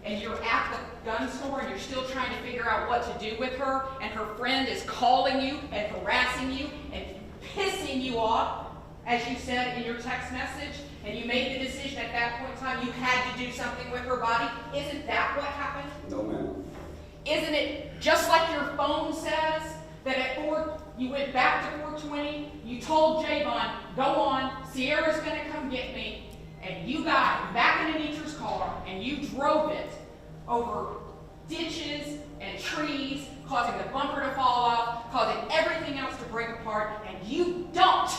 and you're at the gun store and you're still trying to figure out what to do with her, and her friend is calling you and harassing you and pissing you off, as you said in your text message, and you made the decision at that point in time you had to do something with her body, isn't that what happened? No, ma'am. Isn't it just like your phone says, that at 4, you went back to 420, you told Javon, go on, Sierra's gonna come get me, and you got back in Anitra's car, and you drove it over ditches and trees, causing the bumper to fall off, causing everything else to break apart, and you dumped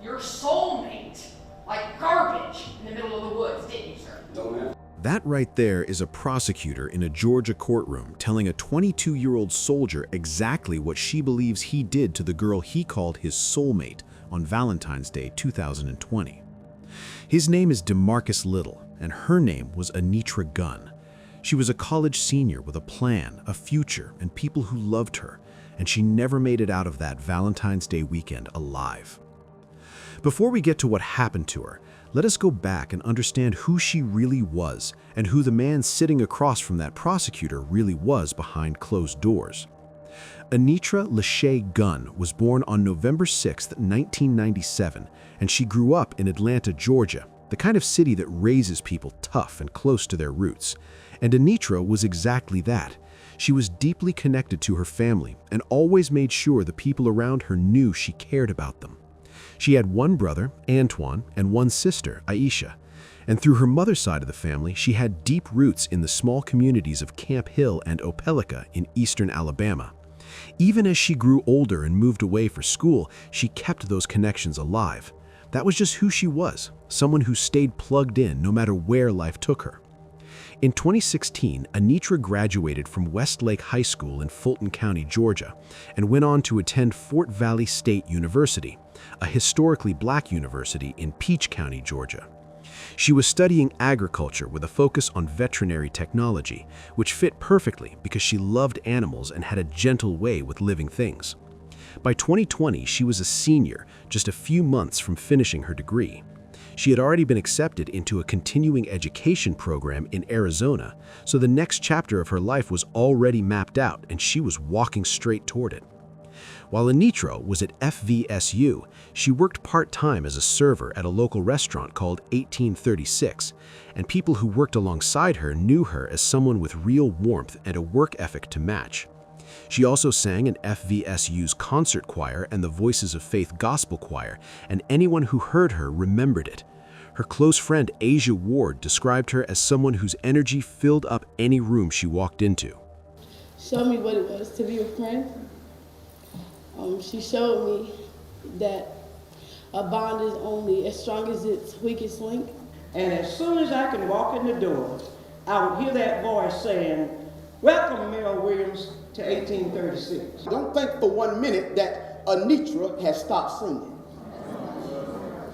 your soulmate like garbage in the middle of the woods, didn't you, sir? No, ma'am. That right there is a prosecutor in a Georgia courtroom telling a 22-year-old soldier exactly what she believes he did to the girl he called his soulmate on Valentine's Day 2020. His name is DeMarcus Little, and her name was Anitra Gunn. She was a college senior with a plan, a future, and people who loved her, and she never made it out of that Valentine's Day weekend alive. Before we get to what happened to her, let us go back and understand who she really was and who the man sitting across from that prosecutor really was behind closed doors. Anitra Lachey Gunn was born on November 6, 1997, and she grew up in Atlanta, Georgia, the kind of city that raises people tough and close to their roots. And Anitra was exactly that. She was deeply connected to her family and always made sure the people around her knew she cared about them. She had one brother, Antoine, and one sister, Aisha. And through her mother's side of the family, she had deep roots in the small communities of Camp Hill and Opelika in eastern Alabama. Even as she grew older and moved away for school, she kept those connections alive. That was just who she was, someone who stayed plugged in no matter where life took her. In 2016, Anitra graduated from Westlake High School in Fulton County, Georgia, and went on to attend Fort Valley State University, a historically black university in Peach County, Georgia. She was studying agriculture with a focus on veterinary technology, which fit perfectly because she loved animals and had a gentle way with living things. By 2020, she was a senior, just a few months from finishing her degree. She had already been accepted into a continuing education program in Arizona, so the next chapter of her life was already mapped out and she was walking straight toward it. While Anitra was at FVSU, she worked part-time as a server at a local restaurant called 1836, and people who worked alongside her knew her as someone with real warmth and a work ethic to match. She also sang in FVSU's concert choir and the Voices of Faith gospel choir, and anyone who heard her remembered it. Her close friend Asia Ward described her as someone whose energy filled up any room she walked into. Showed me what it was to be a friend. She showed me that a bond is only as strong as its weakest link. And as soon as I can walk in the door, I would hear that voice saying, "Welcome, Mel Williams, to 1836. Don't think for 1 minute that Anitra has stopped singing.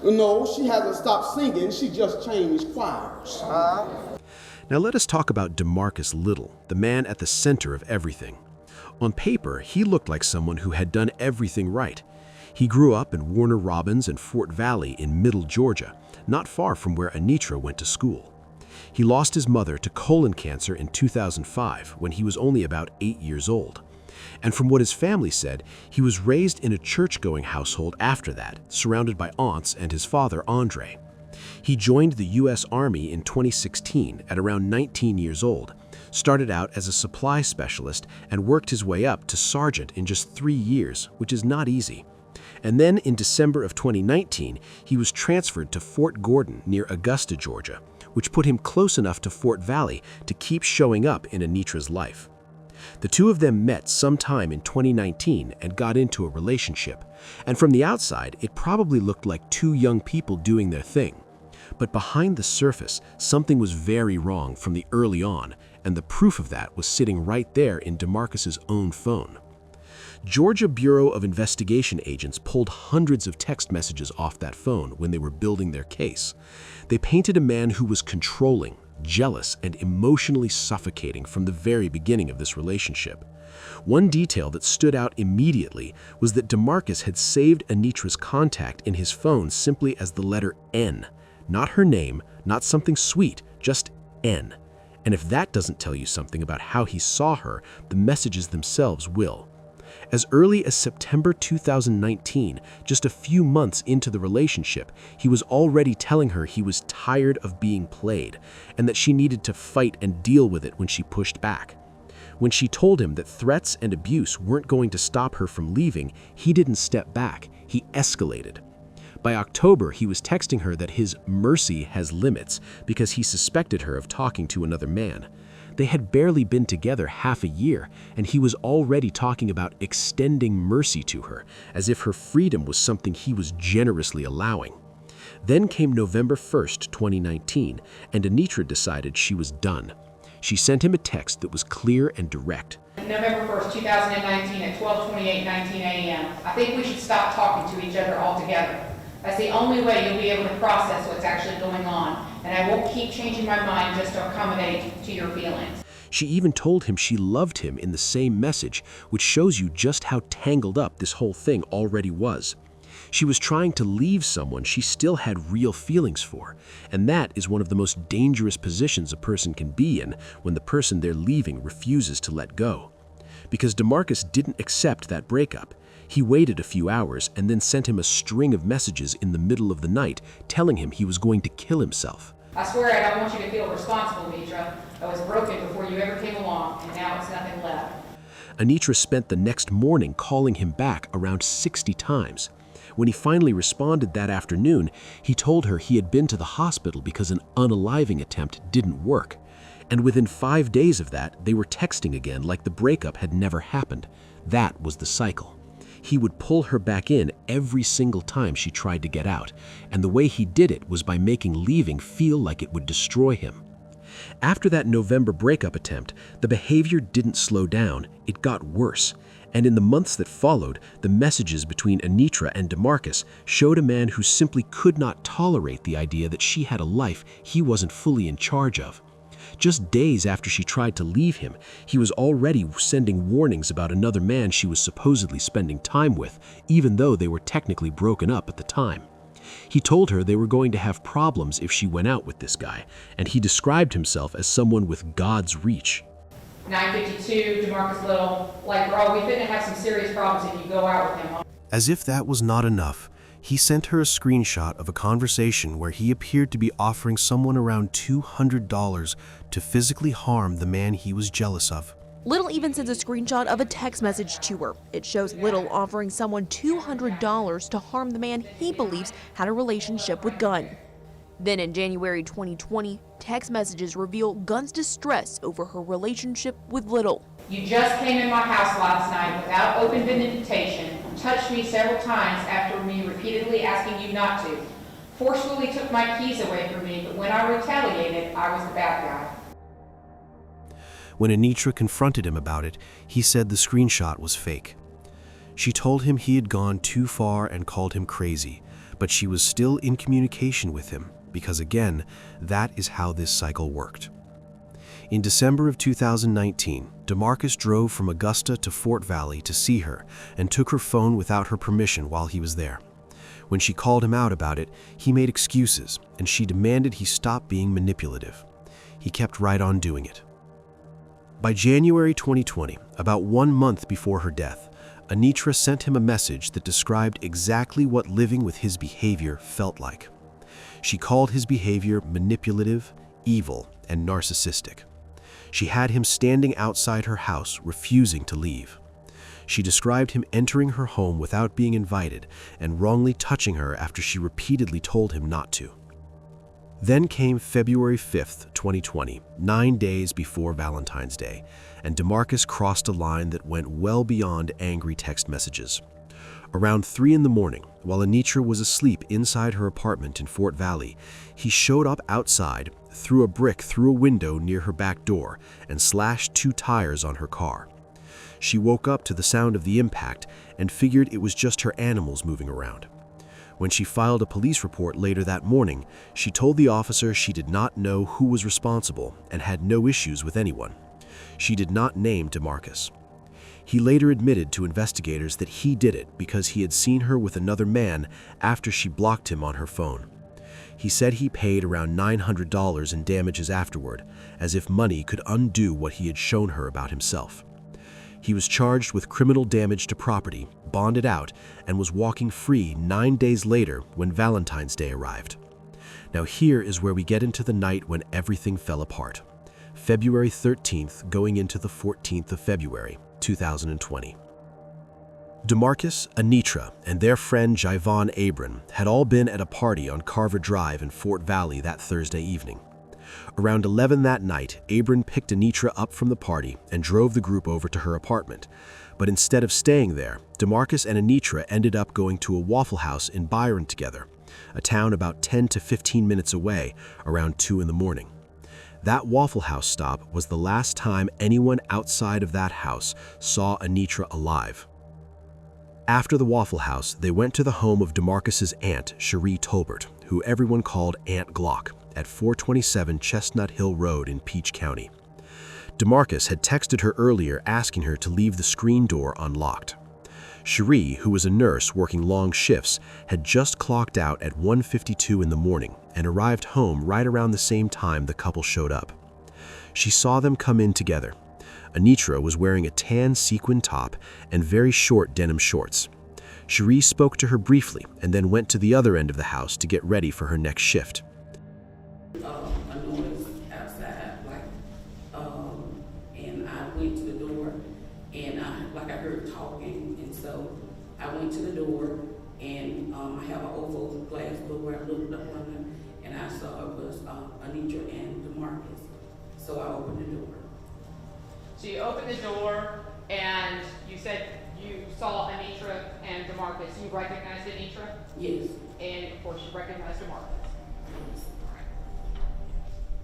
No, she hasn't stopped singing, she just changed choirs. Now let us talk about DeMarcus Little, the man at the center of everything. On paper, he looked like someone who had done everything right. He grew up in Warner Robins and Fort Valley in Middle Georgia, not far from where Anitra went to school. He lost his mother to colon cancer in 2005 when he was only about 8 years old. And from what his family said, he was raised in a church-going household after that, surrounded by aunts and his father, Andre. He joined the U.S. Army in 2016 at around 19 years old, started out as a supply specialist, and worked his way up to sergeant in just 3 years, which is not easy. And then in December of 2019, he was transferred to Fort Gordon near Augusta, Georgia, which put him close enough to Fort Valley to keep showing up in Anitra's life. The two of them met sometime in 2019 and got into a relationship, and from the outside, it probably looked like two young people doing their thing. But behind the surface, something was very wrong from the early on, and the proof of that was sitting right there in DeMarcus's own phone. Georgia Bureau of Investigation agents pulled hundreds of text messages off that phone when they were building their case. They painted a man who was controlling, jealous, and emotionally suffocating from the very beginning of this relationship. One detail that stood out immediately was that DeMarcus had saved Anitra's contact in his phone simply as the letter N. Not her name, not something sweet, just N. And if that doesn't tell you something about how he saw her, the messages themselves will. As early as September 2019, just a few months into the relationship, he was already telling her he was tired of being played and that she needed to fight and deal with it when she pushed back. When she told him that threats and abuse weren't going to stop her from leaving, he didn't step back, he escalated. By October, he was texting her that his mercy has limits because he suspected her of talking to another man. They had barely been together half a year, and he was already talking about extending mercy to her, as if her freedom was something he was generously allowing. Then came November 1st, 2019, and Anitra decided she was done. She sent him a text that was clear and direct. November 1st, 2019 at 12:28:19 a.m. I think we should stop talking to each other altogether. That's the only way you'll be able to process what's actually going on, and I won't keep changing my mind just to accommodate to your feelings. She even told him she loved him in the same message, which shows you just how tangled up this whole thing already was. She was trying to leave someone she still had real feelings for, and that is one of the most dangerous positions a person can be in when the person they're leaving refuses to let go. Because DeMarcus didn't accept that breakup. He waited a few hours and then sent him a string of messages in the middle of the night telling him he was going to kill himself. I swear I don't want you to feel responsible, Anitra. I was broken before you ever came along, and now it's nothing left. Anitra spent the next morning calling him back around 60 times. When he finally responded that afternoon, he told her he had been to the hospital because an unaliving attempt didn't work. And within 5 days of that, they were texting again like the breakup had never happened. That was the cycle. He would pull her back in every single time she tried to get out, and the way he did it was by making leaving feel like it would destroy him. After that November breakup attempt, the behavior didn't slow down, it got worse. And in the months that followed, the messages between Anitra and DeMarcus showed a man who simply could not tolerate the idea that she had a life he wasn't fully in charge of. Just days after she tried to leave him, he was already sending warnings about another man she was supposedly spending time with, even though they were technically broken up at the time. He told her they were going to have problems if she went out with this guy, and he described himself as someone with God's reach. 952, DeMarcus Little, like, bro, we finna have some serious problems if you go out with him. As if that was not enough, he sent her a screenshot of a conversation where he appeared to be offering someone around $200 to physically harm the man he was jealous of. Little even sends a screenshot of a text message to her. It shows Little offering someone $200 to harm the man he believes had a relationship with Gunn. Then in January 2020, text messages reveal Gunn's distress over her relationship with Little. You just came in my house last night without open invitation, touched me several times after me repeatedly asking you not to, forcefully took my keys away from me, but when I retaliated, I was the bad guy. When Anitra confronted him about it, he said the screenshot was fake. She told him he had gone too far and called him crazy, but she was still in communication with him because, again, that is how this cycle worked. In December of 2019, DeMarcus drove from Augusta to Fort Valley to see her and took her phone without her permission while he was there. When she called him out about it, he made excuses, and she demanded he stop being manipulative. He kept right on doing it. By January 2020, about 1 month before her death, Anitra sent him a message that described exactly what living with his behavior felt like. She called his behavior manipulative, evil, and narcissistic. She had him standing outside her house, refusing to leave. She described him entering her home without being invited and wrongly touching her after she repeatedly told him not to. Then came February 5th, 2020, 9 days before Valentine's Day, and DeMarcus crossed a line that went well beyond angry text messages. Around 3 in the morning, while Anitra was asleep inside her apartment in Fort Valley, he showed up outside, threw a brick through a window near her back door, and slashed 2 tires on her car. She woke up to the sound of the impact and figured it was just her animals moving around. When she filed a police report later that morning, she told the officer she did not know who was responsible and had no issues with anyone. She did not name DeMarcus. He later admitted to investigators that he did it because he had seen her with another man after she blocked him on her phone. He said he paid around $900 in damages afterward, as if money could undo what he had shown her about himself. He was charged with criminal damage to property, bonded out, and was walking free 9 days later when Valentine's Day arrived. Now here is where we get into the night when everything fell apart. February 13th going into the 14th of February, 2020. DeMarcus, Anitra, and their friend Javon Abram had all been at a party on Carver Drive in Fort Valley that Thursday evening. Around 11 that night, Abram picked Anitra up from the party and drove the group over to her apartment. But instead of staying there, DeMarcus and Anitra ended up going to a Waffle House in Byron together, a town about 10 to 15 minutes away, around 2 in the morning. That Waffle House stop was the last time anyone outside of that house saw Anitra alive. After the Waffle House, they went to the home of DeMarcus's aunt, Cherie Tolbert, who everyone called Aunt Glock, at 427 Chestnut Hill Road in Peach County. DeMarcus had texted her earlier asking her to leave the screen door unlocked. Cherie, who was a nurse working long shifts, had just clocked out at 1:52 in the morning and arrived home right around the same time the couple showed up. She saw them come in together. Anitra was wearing a tan sequin top and very short denim shorts. Cherie spoke to her briefly and then went to the other end of the house to get ready for her next shift. A noise outside, and I went to the door, and I heard talking, and so I went to the door, and I have an oval glass door. I looked up on them, and I saw it was Anitra and DeMarcus, so I opened the door. So you opened the door, and you said you saw Anitra and DeMarcus. You recognized Anitra? Yes. And of course you recognized DeMarcus.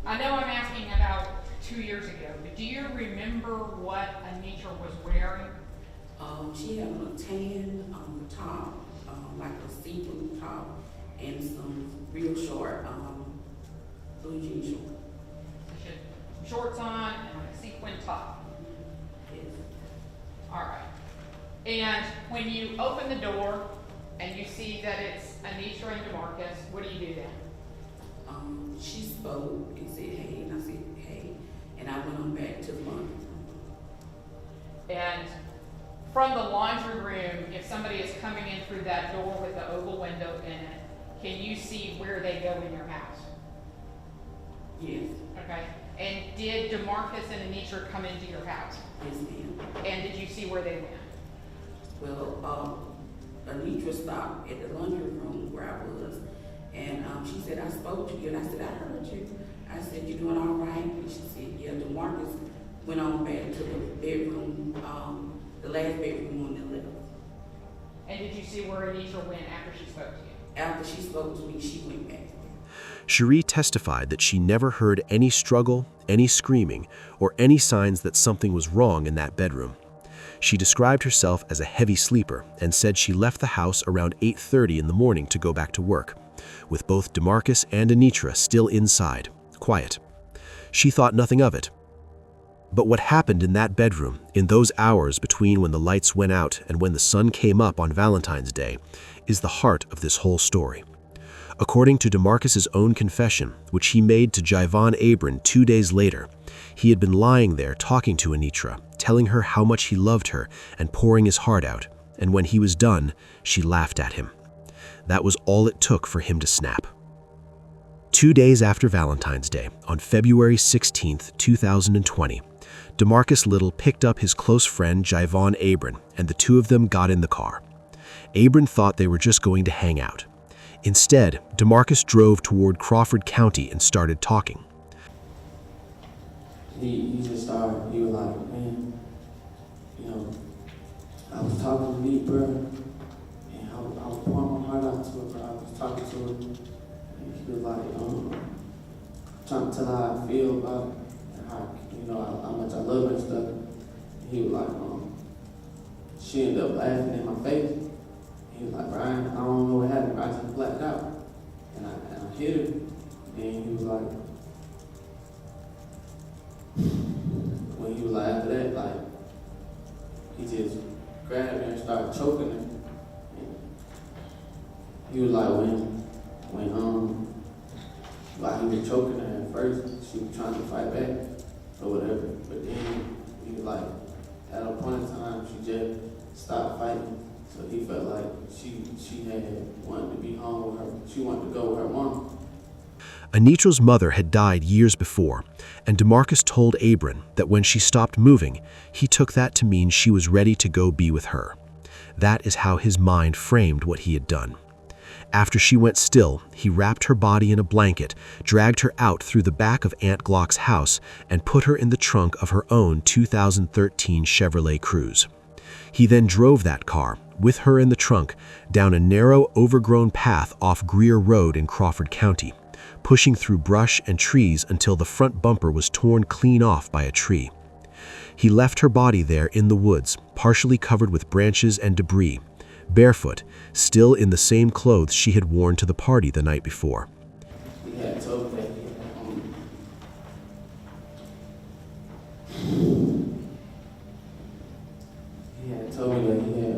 I know I'm asking about 2 years ago, but do you remember what Anitra was wearing? She had on a tan top, like a see-through top, and some real short blue jean shorts. She had shorts on and a sequin top. Yes. All right. And when you open the door and you see that it's Anitra and DeMarcus, what do you do then? She spoke and said, hey, and I said, hey, and I went on back to the laundry room. And from the laundry room, if somebody is coming in through that door with the oval window in it, can you see where they go in your house? Yes. Okay. And did DeMarcus and Anitra come into your house? Yes, ma'am. And did you see where they went? Well, Anitra stopped at the laundry room where I was, and she said, I spoke to you, and I said, I heard you. I said, you doing all right? And she said, yeah. DeMarcus went on back to the bedroom, the last bedroom on the left. And did you see where Anitra went after she spoke to you? After she spoke to me, she went back. Cherie testified that she never heard any struggle, any screaming, or any signs that something was wrong in that bedroom. She described herself as a heavy sleeper and said she left the house around 8:30 in the morning to go back to work, with both DeMarcus and Anitra still inside, quiet. She thought nothing of it. But what happened in that bedroom, in those hours between when the lights went out and when the sun came up on Valentine's Day, is the heart of this whole story. According to DeMarcus's own confession, which he made to Javon Abram 2 days later, he had been lying there talking to Anitra, telling her how much he loved her and pouring his heart out, and when he was done, she laughed at him. That was all it took for him to snap. 2 days after Valentine's Day, on February 16, 2020, DeMarcus Little picked up his close friend Javon Abram, and the two of them got in the car. Abram thought they were just going to hang out. Instead, DeMarcus drove toward Crawford County and started talking. He just started, he was like, man, I was talking to me, bro, and I was pouring my heart out to her, bro. I was talking to her, and he was like, trying to tell her how I feel about it, and how much I love her and stuff. And he was like, she ended up laughing in my face. He was like, Brian, I don't know what happened, I just blacked out. And I hit him, and he was like, when he was like, after that, like, he just grabbed her and started choking her. And he was like, when like he was choking her at first. She was trying to fight back or whatever. But then he was like, at a point in time, she just stopped fighting. So he felt like she had wanted to be home with her. She wanted to go with her mom. Anitra's mother had died years before, and DeMarcus told Abram that when she stopped moving, he took that to mean she was ready to go be with her. That is how his mind framed what he had done. After she went still, he wrapped her body in a blanket, dragged her out through the back of Aunt Glock's house, and put her in the trunk of her own 2013 Chevrolet Cruze. He then drove that car, with her in the trunk, down a narrow, overgrown path off Greer Road in Crawford County, pushing through brush and trees until the front bumper was torn clean off by a tree. He left her body there in the woods, partially covered with branches and debris, barefoot, still in the same clothes she had worn to the party the night before. He had told me that he had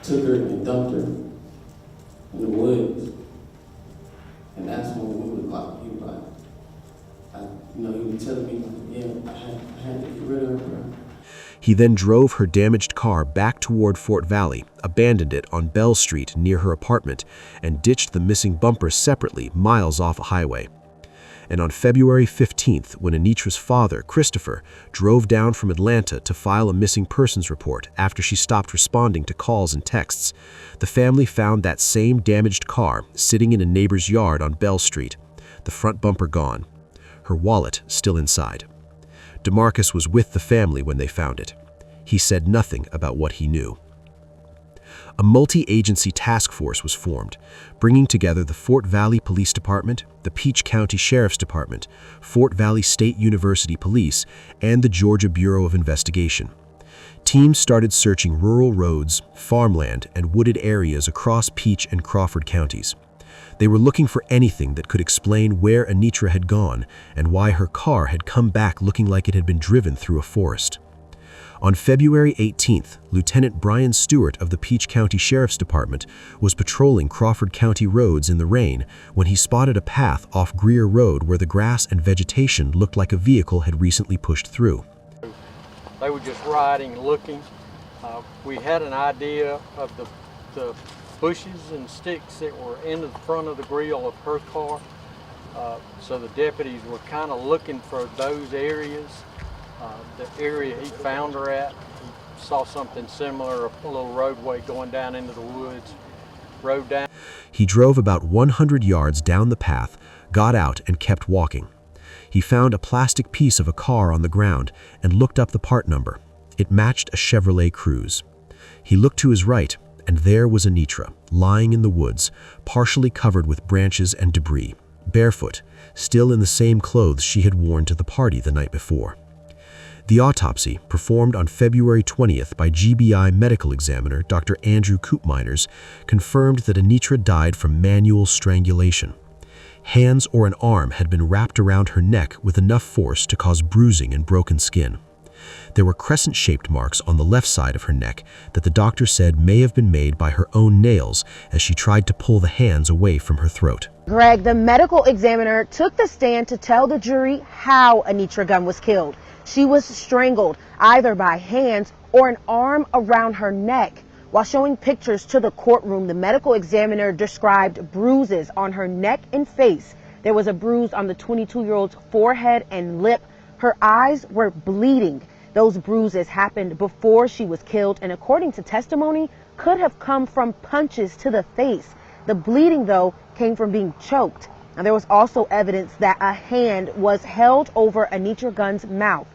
took her and dumped her in the woods. And that's when we was like, he was like, he was telling me, yeah, I had to get rid of her, bro. He then drove her damaged car back toward Fort Valley, abandoned it on Bell Street near her apartment, and ditched the missing bumper separately miles off a highway. And on February 15th, when Anitra's father, Christopher, drove down from Atlanta to file a missing persons report after she stopped responding to calls and texts, the family found that same damaged car sitting in a neighbor's yard on Bell Street, the front bumper gone, her wallet still inside. DeMarcus was with the family when they found it. He said nothing about what he knew. A multi-agency task force was formed, bringing together the Fort Valley Police Department, the Peach County Sheriff's Department, Fort Valley State University Police, and the Georgia Bureau of Investigation. Teams started searching rural roads, farmland, and wooded areas across Peach and Crawford counties. They were looking for anything that could explain where Anitra had gone and why her car had come back looking like it had been driven through a forest. On February 18th, Lieutenant Brian Stewart of the Peach County Sheriff's Department was patrolling Crawford County roads in the rain when he spotted a path off Greer Road where the grass and vegetation looked like a vehicle had recently pushed through. They were just riding, looking. We had an idea of the bushes and sticks that were in the front of the grill of her car. So the deputies were kind of looking for those areas. The area he found her at, he saw something similar, a little roadway going down into the woods, rode down. He drove about 100 yards down the path, got out, and kept walking. He found a plastic piece of a car on the ground and looked up the part number. It matched a Chevrolet Cruze. He looked to his right, and there was Anitra, lying in the woods, partially covered with branches and debris, barefoot, still in the same clothes she had worn to the party the night before. The autopsy, performed on February 20th by GBI medical examiner Dr. Andrew Koopmeiners, confirmed that Anitra died from manual strangulation. Hands or an arm had been wrapped around her neck with enough force to cause bruising and broken skin. There were crescent-shaped marks on the left side of her neck that the doctor said may have been made by her own nails as she tried to pull the hands away from her throat. Greg, the medical examiner, took the stand to tell the jury how Anitra Gunn was killed. She was strangled either by hands or an arm around her neck. While showing pictures to the courtroom, the medical examiner described bruises on her neck and face. There was a bruise on the 22-year-old's forehead and lip. Her eyes were bleeding. Those bruises happened before she was killed and, according to testimony, could have come from punches to the face. The bleeding, though, came from being choked. And there was also evidence that a hand was held over Anitra Gunn's mouth.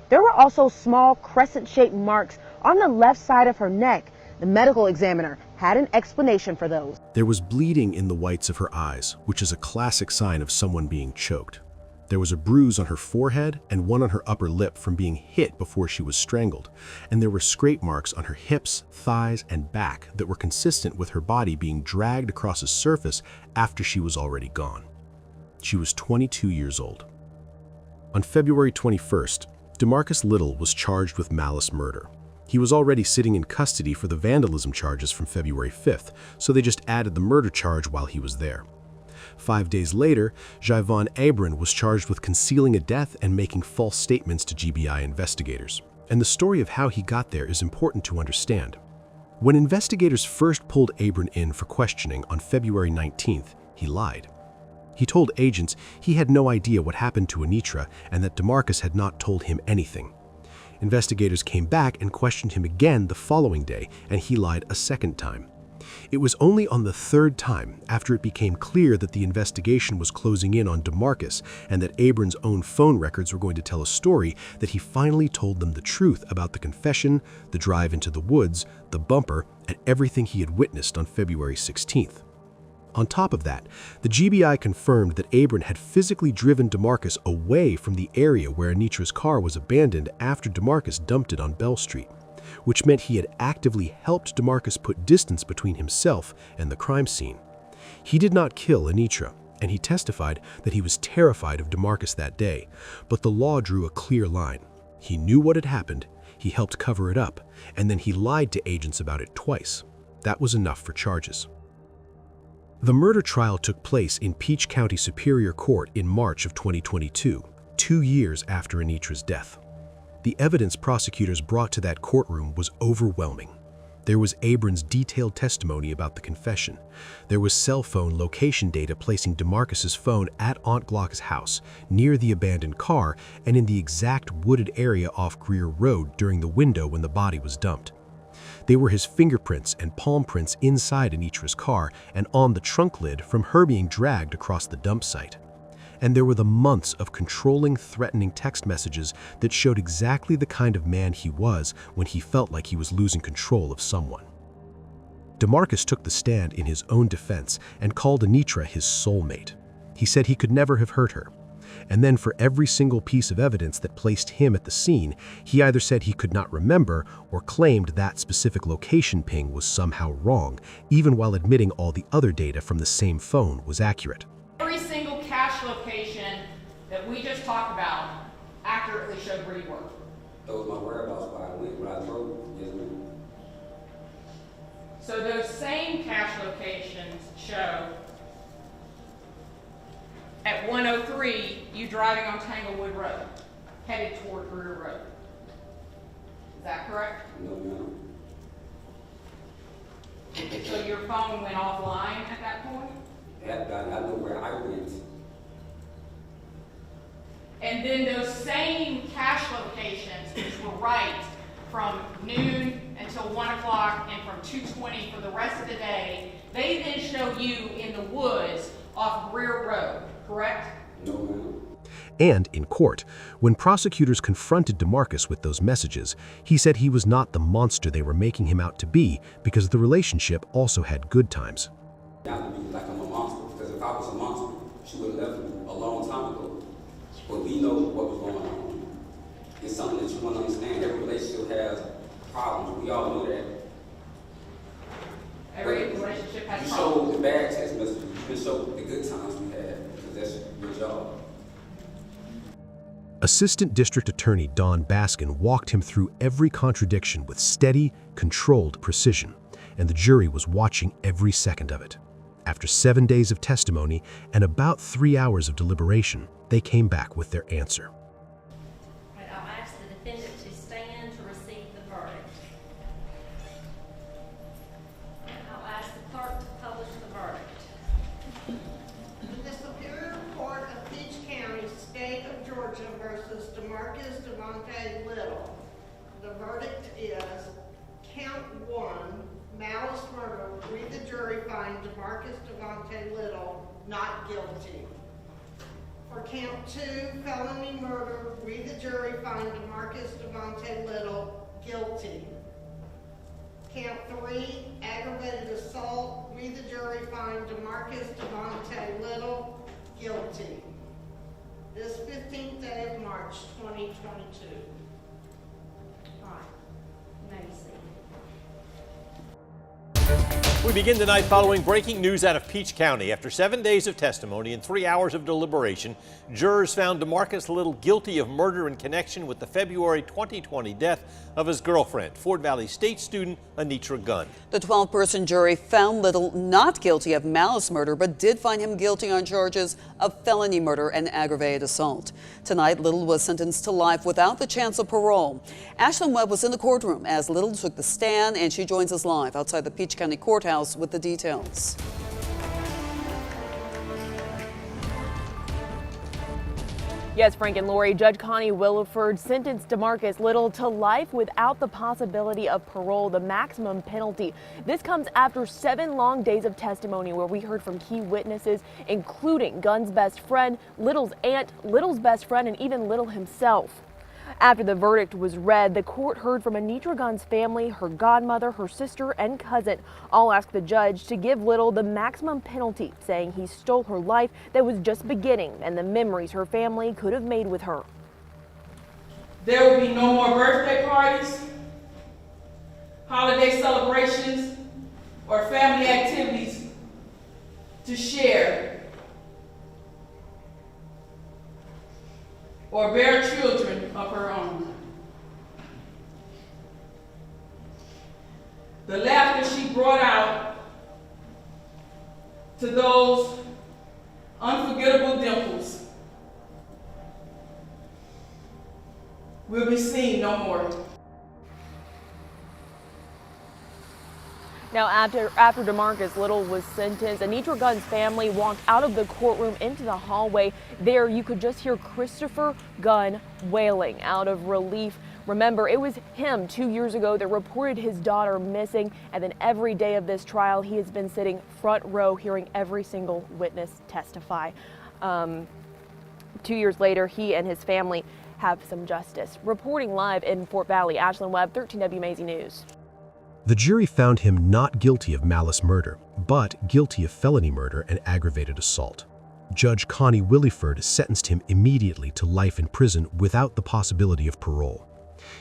There were also small crescent-shaped marks on the left side of her neck. The medical examiner had an explanation for those. There was bleeding in the whites of her eyes, which is a classic sign of someone being choked. There was a bruise on her forehead and one on her upper lip from being hit before she was strangled, and there were scrape marks on her hips, thighs, and back that were consistent with her body being dragged across a surface after she was already gone. She was 22 years old. On February 21st, DeMarcus Little was charged with malice murder. He was already sitting in custody for the vandalism charges from February 5th, so they just added the murder charge while he was there. 5 days later, Javon Abram was charged with concealing a death and making false statements to GBI investigators. And the story of how he got there is important to understand. When investigators first pulled Abram in for questioning on February 19th, he lied. He told agents he had no idea what happened to Anitra and that DeMarcus had not told him anything. Investigators came back and questioned him again the following day, and he lied a second time. It was only on the third time, after it became clear that the investigation was closing in on DeMarcus and that Abram's own phone records were going to tell a story, that he finally told them the truth about the confession, the drive into the woods, the bumper, and everything he had witnessed on February 16th. On top of that, the GBI confirmed that Abram had physically driven DeMarcus away from the area where Anitra's car was abandoned after DeMarcus dumped it on Bell Street, which meant he had actively helped DeMarcus put distance between himself and the crime scene. He did not kill Anitra, and he testified that he was terrified of DeMarcus that day, but the law drew a clear line. He knew what had happened, he helped cover it up, and then he lied to agents about it twice. That was enough for charges. The murder trial took place in Peach County Superior Court in March of 2022, 2 years after Anitra's death. The evidence prosecutors brought to that courtroom was overwhelming. There was Abram's detailed testimony about the confession. There was cell phone location data placing DeMarcus's phone at Aunt Glock's house, near the abandoned car, and in the exact wooded area off Greer Road during the window when the body was dumped. They were his fingerprints and palm prints inside Anitra's car and on the trunk lid from her being dragged across the dump site. And there were the months of controlling, threatening text messages that showed exactly the kind of man he was when he felt like he was losing control of someone. DeMarcus took the stand in his own defense and called Anitra his soulmate. He said he could never have hurt her. And then for every single piece of evidence that placed him at the scene, he either said he could not remember or claimed that specific location ping was somehow wrong, even while admitting all the other data from the same phone was accurate. Every single cache location that we just talked about accurately showed where you were. Those my whereabouts where I went, where I drove. Yes, ma'am. So those same cache locations show at 103, you driving on Tanglewood Road, headed toward Greer Road. Is that correct? No, ma'am. So your phone went offline at that point? I know where I went. And then those same cache locations, which were right from noon until 1 o'clock and from 2:20 for the rest of the day, they then show you in the woods off Greer Road, correct? No, ma'am. And in court, when prosecutors confronted DeMarcus with those messages, he said he was not the monster they were making him out to be because the relationship also had good times. Not to be like I'm a monster, because if I was a monster, she would have left me a long time ago. But we know what was going on. It's something that you want to understand. Every relationship has problems. We all know that. Every relationship has You problems. show the bad text messages. You can show the good times we had, because that's your job. Assistant District Attorney Don Baskin walked him through every contradiction with steady, controlled precision, and the jury was watching every second of it. After 7 days of testimony and about 3 hours of deliberation, they came back with their answer. Right, I'll ask the defendant to stand to receive the verdict. I'll ask the clerk to publish the verdict. The Superior Court of Peach County, State of Georgia versus DeMarcus Devontae Little. The verdict is count 1, malice murder. We the jury find DeMarcus Devontae Little not guilty. For count 2, felony murder, we the jury find DeMarcus Devontae Little guilty. Count 3, aggravated assault, we the jury find DeMarcus Devontae Little guilty. This 15th day of March, 2022. All right, you may be seated. We We begin tonight following breaking news out of Peach County. After 7 days of testimony and 3 hours of deliberation, jurors found DeMarcus Little guilty of murder in connection with the February 2020 death of his girlfriend, Fort Valley State student Anitra Gunn. The 12-person jury found Little not guilty of malice murder, but did find him guilty on charges of felony murder and aggravated assault. Tonight, Little was sentenced to life without the chance of parole. Ashlyn Webb was in the courtroom as Little took the stand, and she joins us live outside the Peach County Courthouse with the details. Yes, Frank and Lori, Judge Connie Williford sentenced DeMarcus Little to life without the possibility of parole, the maximum penalty. This comes after 7 long days of testimony where we heard from key witnesses, including Gunn's best friend, Little's aunt, Little's best friend, and even Little himself. After the verdict was read, the court heard from Anitra Gunn's family, her godmother, her sister, and cousin. All asked the judge to give Little the maximum penalty, saying he stole her life that was just beginning and the memories her family could have made with her. There will be no more birthday parties, holiday celebrations, or family activities to share or bear children of her own. The laughter she brought out to those unforgettable dimples will be seen no more. Now, after DeMarcus Little was sentenced, Anitra Gunn's family walked out of the courtroom into the hallway. There, you could just hear Christopher Gunn wailing out of relief. Remember, it was him 2 years ago that reported his daughter missing, and then every day of this trial, he has been sitting front row hearing every single witness testify. 2 years later, he and his family have some justice. Reporting live in Fort Valley, Ashlyn Webb, 13WMAZ News. The jury found him not guilty of malice murder, but guilty of felony murder and aggravated assault. Judge Connie Williford sentenced him immediately to life in prison without the possibility of parole.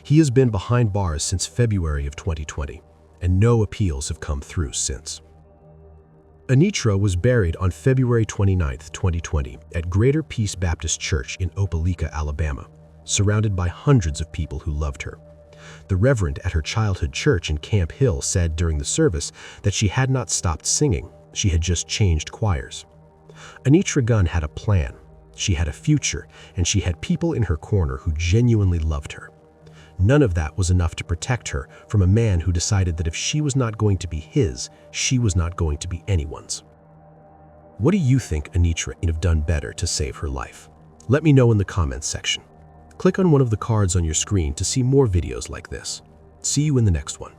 He has been behind bars since February of 2020, and no appeals have come through since. Anitra was buried on February 29, 2020, at Greater Peace Baptist Church in Opelika, Alabama, surrounded by hundreds of people who loved her. The reverend at her childhood church in Camp Hill said during the service that she had not stopped singing, she had just changed choirs. Anitra Gunn had a plan, she had a future, and she had people in her corner who genuinely loved her. None of that was enough to protect her from a man who decided that if she was not going to be his, she was not going to be anyone's. What do you think Anitra would have done better to save her life? Let me know in the comments section. Click on one of the cards on your screen to see more videos like this. See you in the next one.